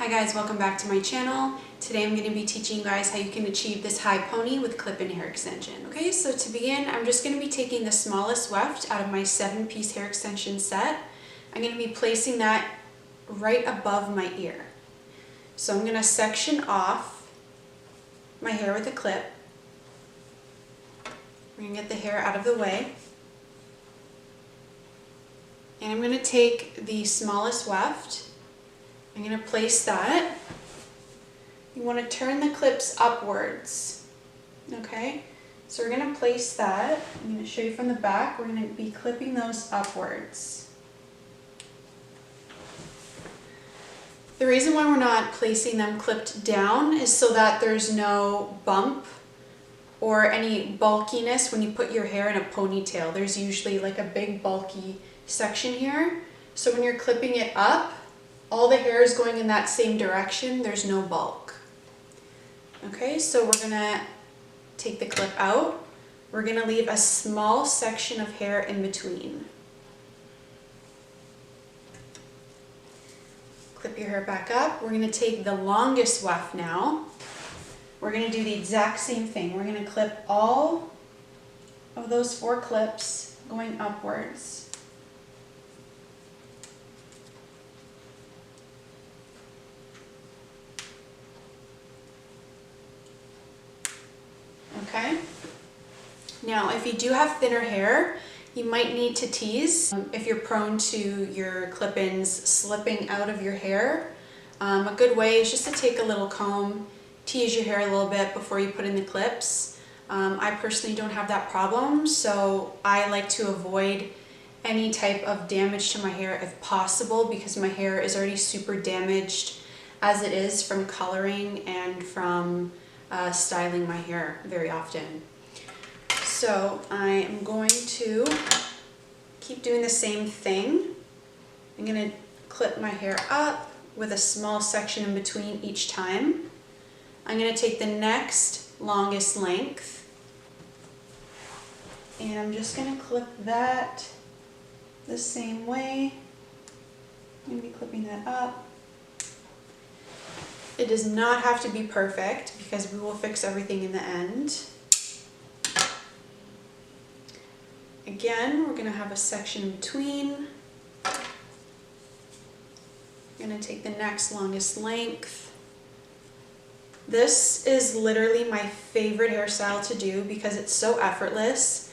Hi guys, welcome back to my channel. Today I'm going to be teaching you guys how you can achieve this high pony with clip-in hair extension. Okay, so to begin, I'm just going to be taking the smallest weft out of my 7-piece hair extension set. I'm going to be placing that right above my ear. So I'm going to section off my hair with a clip. I'm going to get the hair out of the way. And I'm going to take the smallest weft. I'm going to place that. You want to turn the clips upwards. Okay, so we're going to place that. I'm going to show you from the back. We're going to be clipping those upwards. The reason why we're not placing them clipped down is so that there's no bump or any bulkiness when you put your hair in a ponytail. There's usually like a big bulky section here. So when you're clipping it up, all the hair is going in that same direction. There's no bulk. Okay, so we're gonna take the clip out. We're gonna leave a small section of hair in between. Clip your hair back up. We're gonna take the longest weft now. We're gonna do the exact same thing. We're gonna clip all of those 4 clips going upwards. Okay. Now, if you do have thinner hair, you might need to tease. If you're prone to your clip-ins slipping out of your hair, a good way is just to take a little comb, tease your hair a little bit before you put in the clips. I personally don't have that problem, so I like to avoid any type of damage to my hair if possible, because my hair is already super damaged as it is from coloring and from styling my hair very often. So I am going to keep doing the same thing. I'm going to clip my hair up with a small section in between each time. I'm going to take the next longest length and I'm just going to clip that the same way. I'm going to be clipping that up. It does not have to be perfect because we will fix everything in the end. Again, we're going to have a section in between. I'm going to take the next longest length. This is literally my favorite hairstyle to do because it's so effortless.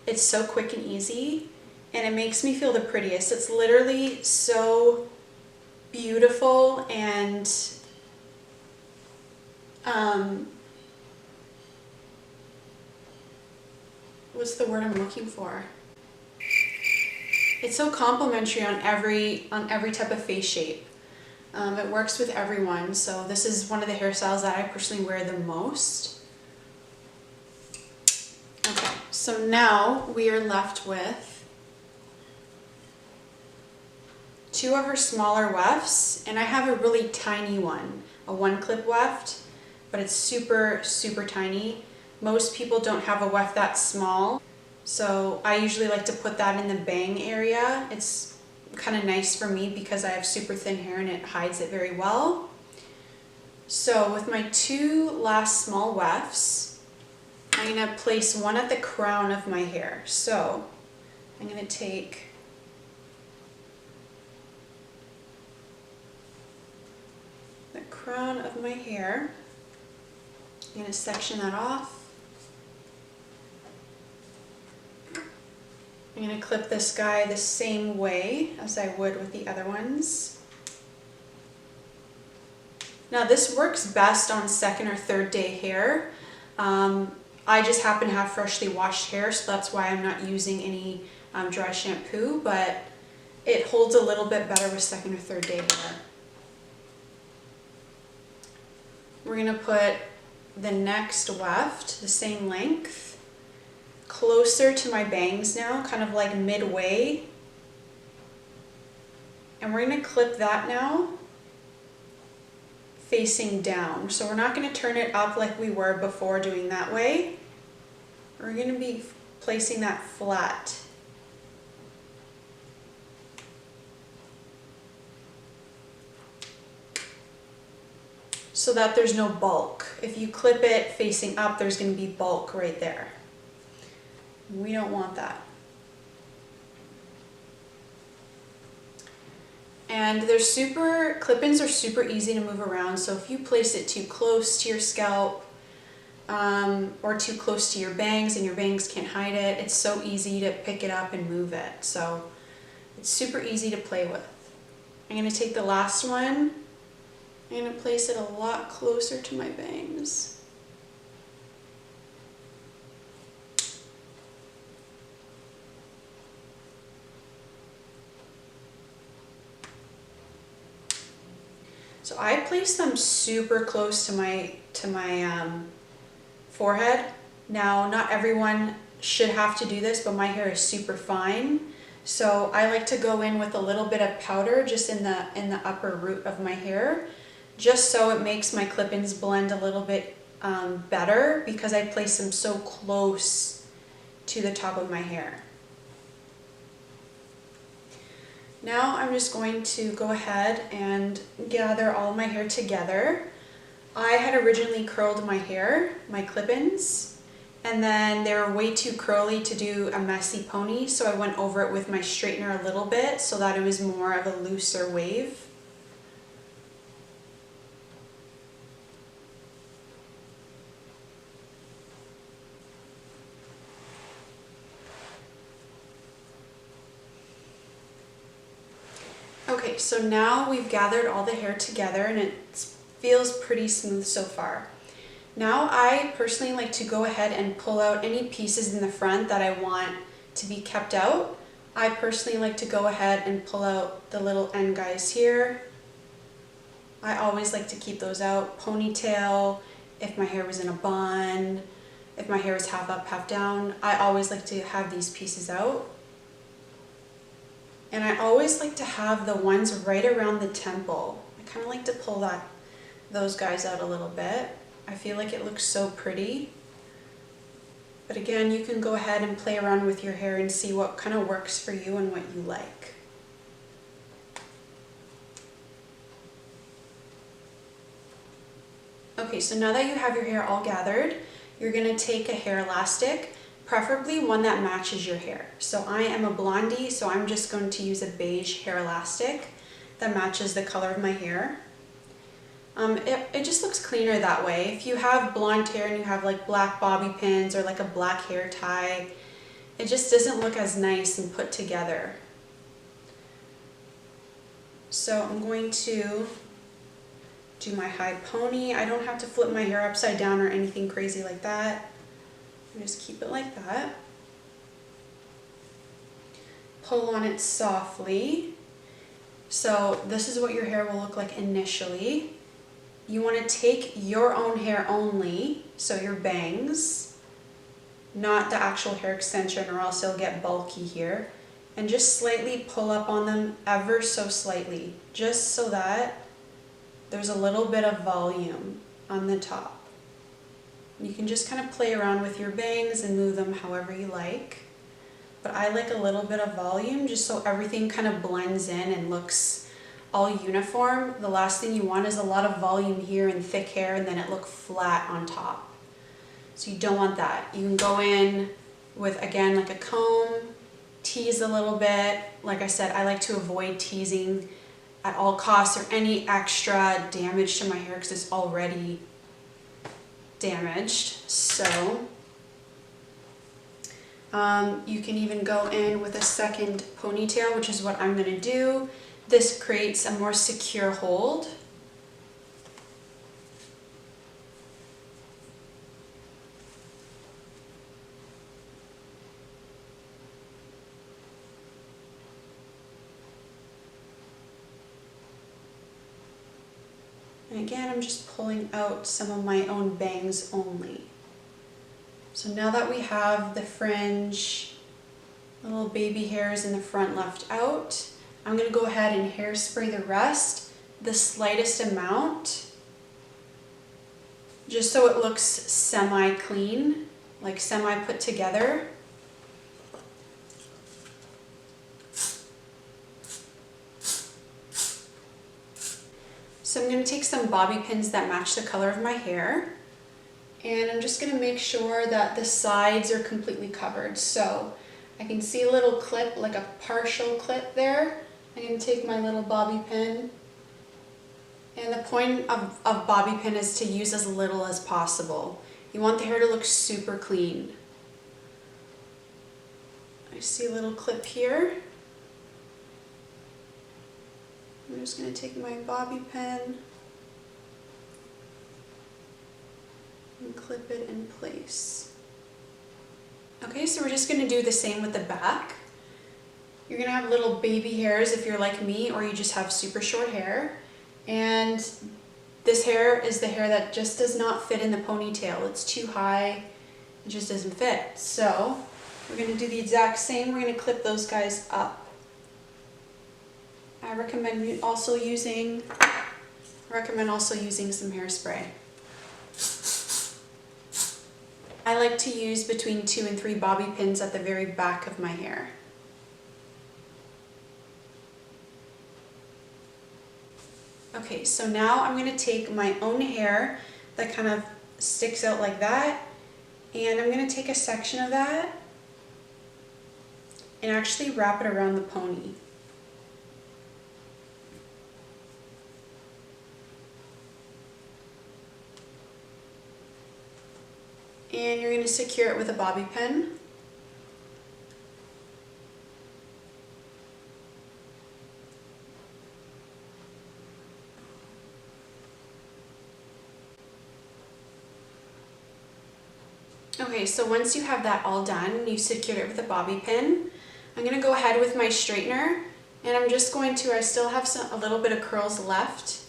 It's so quick and easy, and it makes me feel the prettiest. It's literally so beautiful and what's the word I'm looking for? It's so complimentary on every type of face shape. It works with everyone, so this is one of the hairstyles that I personally wear the most. Okay, so now we are left with 2 of our smaller wefts, and I have a really tiny one, a 1-clip weft, but it's super, super tiny. Most people don't have a weft that small, so I usually like to put that in the bang area. It's kind of nice for me because I have super thin hair and it hides it very well. So with my 2 last small wefts, I'm going to place one at the crown of my hair. So I'm going to take the crown of my hair. I'm going to section that off. I'm going to clip this guy the same way as I would with the other ones. Now this works best on 2nd or 3rd day hair. I just happen to have freshly washed hair, so that's why I'm not using any dry shampoo, but it holds a little bit better with 2nd or 3rd day hair. We're going to put the next weft, the same length, closer to my bangs now, kind of like midway. And we're going to clip that now facing down. So we're not going to turn it up like we were before doing that way. We're going to be placing that flat. so that there's no bulk. If you clip it facing up, there's going to be bulk right there. We don't want that. And clip-ins are super easy to move around, so if you place it too close to your scalp or too close to your bangs and your bangs can't hide it, it's so easy to pick it up and move it. So it's super easy to play with. I'm going to take the last one, I'm going to place it a lot closer to my bangs. So I place them super close to my forehead. Now, not everyone should have to do this, but my hair is super fine. So I like to go in with a little bit of powder just in the upper root of my hair, just so it makes my clip-ins blend a little bit better, because I place them so close to the top of my hair. Now I'm just going to go ahead and gather all my hair together. I had originally curled my hair, my clip-ins, and then they were way too curly to do a messy pony, so I went over it with my straightener a little bit so that it was more of a looser wave. Okay, so now we've gathered all the hair together and it feels pretty smooth so far. Now I personally like to go ahead and pull out any pieces in the front that I want to be kept out. I personally like to go ahead and pull out the little end guys here. I always like to keep those out. Ponytail, if my hair was in a bun, if my hair is half up, half down, I always like to have these pieces out. And I always like to have the ones right around the temple. I kind of like to pull those guys out a little bit. I feel like it looks so pretty. But again, you can go ahead and play around with your hair and see what kind of works for you and what you like. Okay, so now that you have your hair all gathered, you're going to take a hair elastic, preferably one that matches your hair. So I am a blondie, so I'm just going to use a beige hair elastic that matches the color of my hair. It just looks cleaner that way. If you have blonde hair and you have like black bobby pins or like a black hair tie, it just doesn't look as nice and put together. So I'm going to do my high pony. I don't have to flip my hair upside down or anything crazy like that. I just keep it like that. Pull on it softly. So this is what your hair will look like initially. You want to take your own hair only, so your bangs, not the actual hair extension, or else it'll get bulky here. And just slightly pull up on them ever so slightly, just so that there's a little bit of volume on the top. You can just kind of play around with your bangs and move them however you like. But I like a little bit of volume just so everything kind of blends in and looks all uniform. The last thing you want is a lot of volume here and thick hair and then it look flat on top. So you don't want that. You can go in with, again, like a comb, tease a little bit. Like I said, I like to avoid teasing at all costs or any extra damage to my hair because it's already damaged. So you can even go in with a second ponytail, which is what I'm going to do. This creates a more secure hold. And again, I'm just pulling out some of my own bangs only. So now that we have the fringe, little baby hairs in the front left out, I'm going to go ahead and hairspray the rest, the slightest amount, just so it looks semi-clean, like semi-put together. So I'm going to take some bobby pins that match the color of my hair, and I'm just going to make sure that the sides are completely covered. So I can see a little clip, like a partial clip there. I'm going to take my little bobby pin, and the point of bobby pin is to use as little as possible. You want the hair to look super clean. I see a little clip here. I'm just going to take my bobby pin and clip it in place. Okay, so we're just going to do the same with the back. You're going to have little baby hairs if you're like me, or you just have super short hair. And this hair is the hair that just does not fit in the ponytail. It's too high, it just doesn't fit. So we're going to do the exact same. We're going to clip those guys up. I recommend also using some hairspray. I like to use between 2 and 3 bobby pins at the very back of my hair. Okay, so now I'm going to take my own hair that kind of sticks out like that, and I'm going to take a section of that and actually wrap it around the pony. And you're going to secure it with a bobby pin. Okay, so once you have that all done, you secured it with a bobby pin, I'm going to go ahead with my straightener, and I'm just going to, I still have a little bit of curls left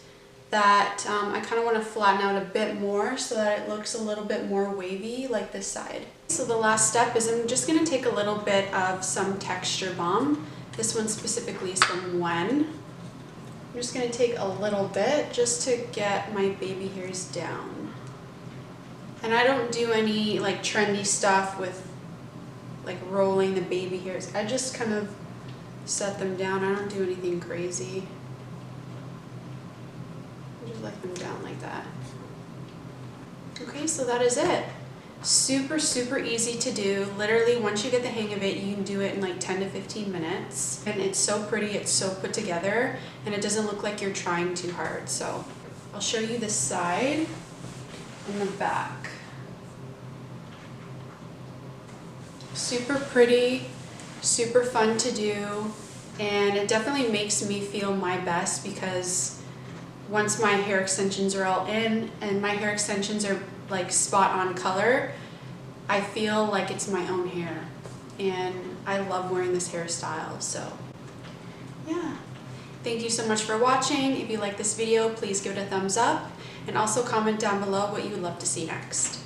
that I kind of want to flatten out a bit more so that it looks a little bit more wavy like this side. So the last step is I'm just going to take a little bit of some texture balm. This one specifically is from Wen. I'm just going to take a little bit just to get my baby hairs down. And I don't do any like trendy stuff with like rolling the baby hairs. I just kind of set them down. I don't do anything crazy. Just let them down like that. Okay, so that is it. Super, super easy to do. Literally, once you get the hang of it, you can do it in like 10 to 15 minutes. And it's so pretty, it's so put together, and it doesn't look like you're trying too hard. So I'll show you the side and the back. Super pretty, super fun to do, and it definitely makes me feel my best because once my hair extensions are all in and my hair extensions are like spot on color, I feel like it's my own hair, and I love wearing this hairstyle. So yeah, thank you so much for watching. If you like this video, please give it a thumbs up, and also comment down below what you would love to see next.